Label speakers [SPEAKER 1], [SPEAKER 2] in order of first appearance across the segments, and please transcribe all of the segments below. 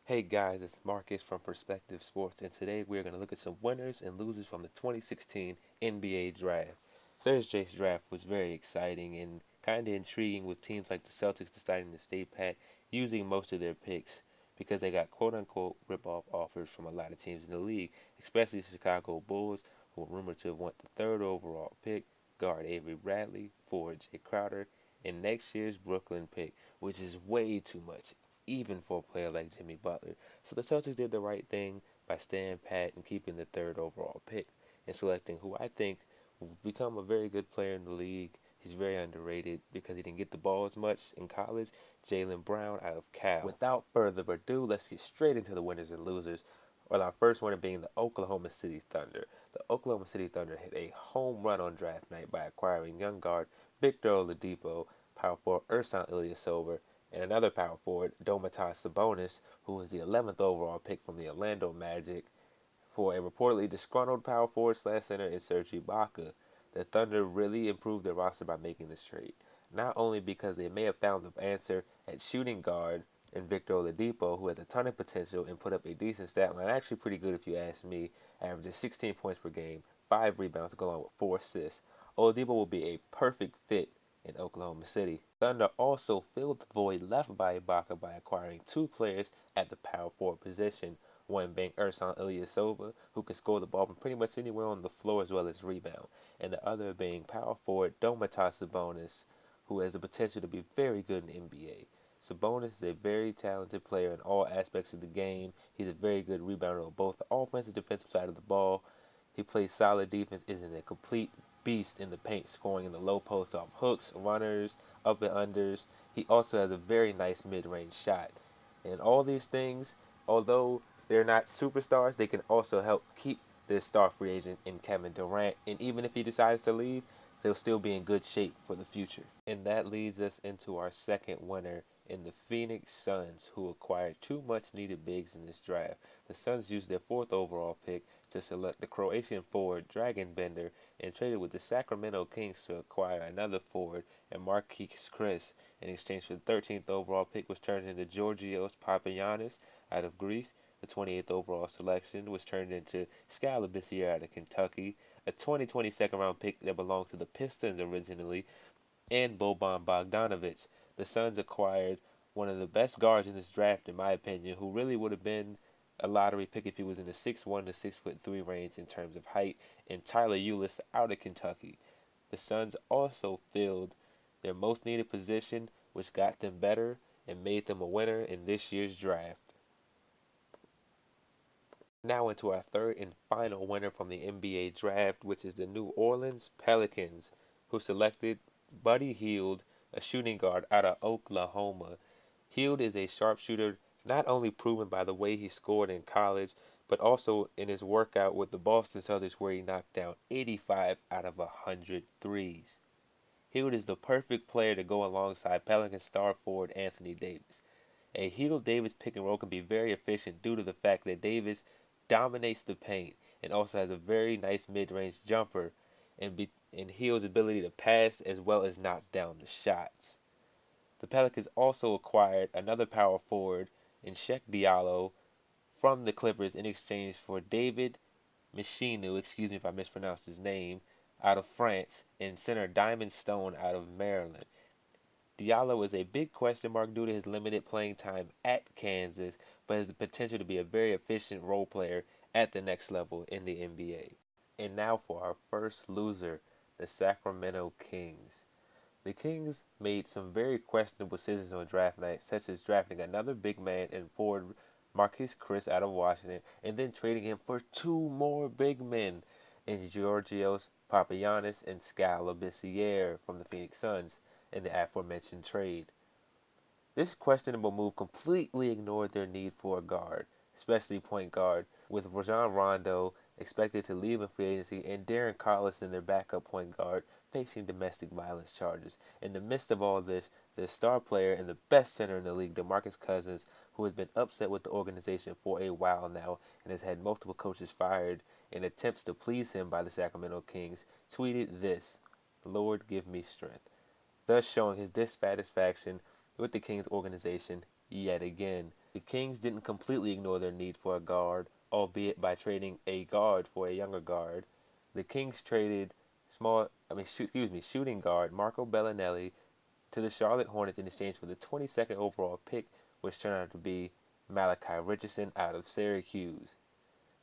[SPEAKER 1] Hey guys, it's Marcus from Perspective Sports, and today we're going to look at some winners and losers from the 2016 NBA Draft. Thursday's draft was very exciting and kind of intriguing, with teams like the Celtics deciding to stay pat, using most of their picks because they got quote unquote rip-off offers from a lot of teams in the league, especially the Chicago Bulls, who were rumored to have won the third overall pick, guard Avery Bradley, forward Jay Crowder, and next year's Brooklyn pick, which is way too much even for a player like Jimmy Butler. So the Celtics did the right thing by staying pat and keeping the third overall pick and selecting who I think will become a very good player in the league. He's very underrated because he didn't get the ball as much in college. Jaylen Brown out of Cal. Without further ado, let's get straight into the winners and losers. Well, our first winner being the Oklahoma City Thunder. The Oklahoma City Thunder hit a home run on draft night by acquiring young guard Victor Oladipo, power forward Ersan Ilyasova, and another power forward, Domantas Sabonis, who was the 11th overall pick from the Orlando Magic, for a reportedly disgruntled power forward slash center in Serge Ibaka. The Thunder really improved their roster by making this trade, not only because they may have found the answer at shooting guard in Victor Oladipo, who has a ton of potential and put up a decent stat line, actually pretty good if you ask me, averages 16 points per game, 5 rebounds, along with 4 assists. Oladipo will be a perfect fit in Oklahoma City. Thunder also filled the void left by Ibaka by acquiring two players at the power forward position, one being Ersan Ilyasova, who can score the ball from pretty much anywhere on the floor as well as rebound, and the other being power forward Domantas Sabonis, who has the potential to be very good in the NBA. Sabonis is a very talented player in all aspects of the game. He's a very good rebounder on both the offensive and defensive side of the ball. He plays solid defense, is a complete beast in the paint, scoring in the low post off hooks, runners, up and unders. He also has a very nice mid-range shot. And all these things, although they're not superstars, they can also help keep this star free agent in Kevin Durant. And even if he decides to leave, they'll still be in good shape for the future. And that leads us into our second winner in the Phoenix Suns, who acquired two much needed bigs in this draft. The Suns used their fourth overall pick to select the Croatian forward Dragan Bender and traded with the Sacramento Kings to acquire another forward and Marquise Chris. In exchange for the 13th overall pick was turned into Georgios Papagiannis out of Greece. The 28th overall selection was turned into Scalabissiere out of Kentucky, a 2020 second round pick that belonged to the Pistons originally, and Boban Bogdanovic. The Suns acquired one of the best guards in this draft, in my opinion, who really would have been a lottery pick if he was in the 6'1" to 6'3" range in terms of height, and Tyler Ulis out of Kentucky. The Suns also filled their most needed position, which got them better and made them a winner in this year's draft. Now into our third and final winner from the NBA draft, which is the New Orleans Pelicans, who selected Buddy Hield, a shooting guard out of Oklahoma. Hield is a sharpshooter, not only proven by the way he scored in college, but also in his workout with the Boston Celtics, where he knocked down 85 out of 100 threes. Hield is the perfect player to go alongside Pelicans star forward Anthony Davis. A Hield Davis pick and roll can be very efficient due to the fact that Davis dominates the paint and also has a very nice mid-range jumper, and Hield's ability to pass as well as knock down the shots. The Pelicans also acquired another power forward in Shek Diallo from the Clippers in exchange for David Michinu, excuse me if I mispronounced his name, out of France, and center Diamond Stone out of Maryland. Diallo is a big question mark due to his limited playing time at Kansas, but has the potential to be a very efficient role player at the next level in the NBA. And now for our first loser, the Sacramento Kings. The Kings made some very questionable decisions on draft night, such as drafting another big man and forward Marquise Chris out of Washington, and then trading him for two more big men in Georgios Papagiannis and Scalabissiere from the Phoenix Suns in the aforementioned trade. This questionable move completely ignored their need for a guard, especially point guard, with Rajon Rondo expected to leave in free agency and Darren Collison, their backup point guard, facing domestic violence charges. In the midst of all this, the star player and the best center in the league, DeMarcus Cousins, who has been upset with the organization for a while now and has had multiple coaches fired in attempts to please him by the Sacramento Kings, tweeted this: "Lord, give me strength," thus showing his dissatisfaction with the Kings organization yet again. The Kings didn't completely ignore their need for a guard, albeit by trading a guard for a younger guard. The Kings traded shooting guard Marco Bellinelli to the Charlotte Hornets in exchange for the 22nd overall pick, which turned out to be Malachi Richardson out of Syracuse.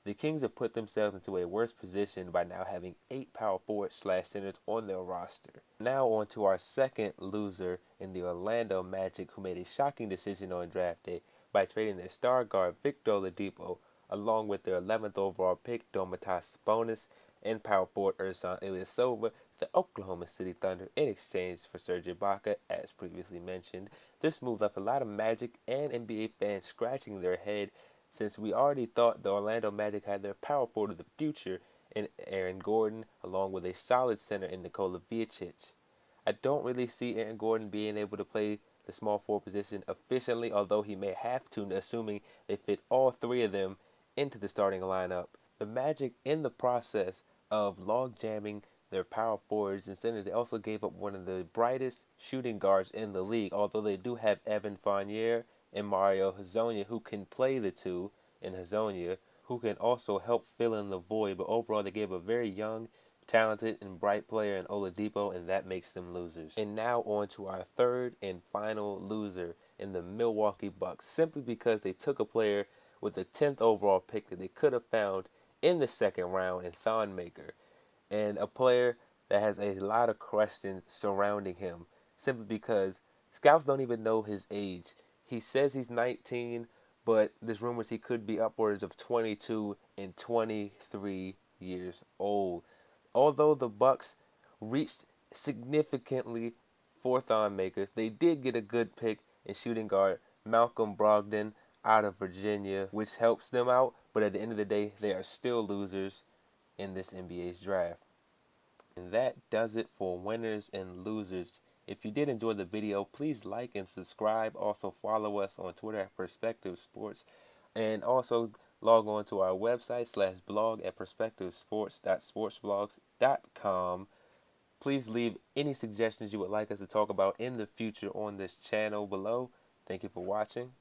[SPEAKER 1] The Kings have put themselves into a worse position by now having 8 power forwards/centers on their roster. Now on to our second loser in the Orlando Magic, who made a shocking decision on draft day by trading their star guard Victor Oladipo along with their 11th overall pick Domantas Sabonis and power forward Ersan Ilyasova to the Oklahoma City Thunder in exchange for Serge Ibaka, as previously mentioned. This move left a lot of Magic and NBA fans scratching their head, since we already thought the Orlando Magic had their power forward of the future in Aaron Gordon, along with a solid center in Nikola Vucevic. I don't really see Aaron Gordon being able to play the small forward position efficiently, although he may have to, assuming they fit all three of them into the starting lineup. The Magic, in the process of log jamming their power forwards and centers, they also gave up one of the brightest shooting guards in the league, although they do have Evan Fournier and Mario Hezonja, who can play the two, and Hezonja, who can also help fill in the void. But overall, they gave a very young, talented, and bright player in Oladipo, and that makes them losers. And now on to our third and final loser in the Milwaukee Bucks, simply because they took a player with the 10th overall pick that they could have found in the second round in Thon Maker, and a player that has a lot of questions surrounding him, simply because scouts don't even know his age. He says he's 19, but there's rumors he could be upwards of 22 and 23 years old. Although the Bucks reached significantly for Thon Maker, they did get a good pick in shooting guard Malcolm Brogdon out of Virginia, which helps them out, but at the end of the day, they are still losers in this NBA's draft. And that does it for winners and losers. If you did enjoy the video, please like and subscribe. Also follow us on Twitter at Perspective Sports, and also log on to our website /blog at perspectivesports.sportsblogs.com. Please leave any suggestions you would like us to talk about in the future on this channel below. Thank you for watching.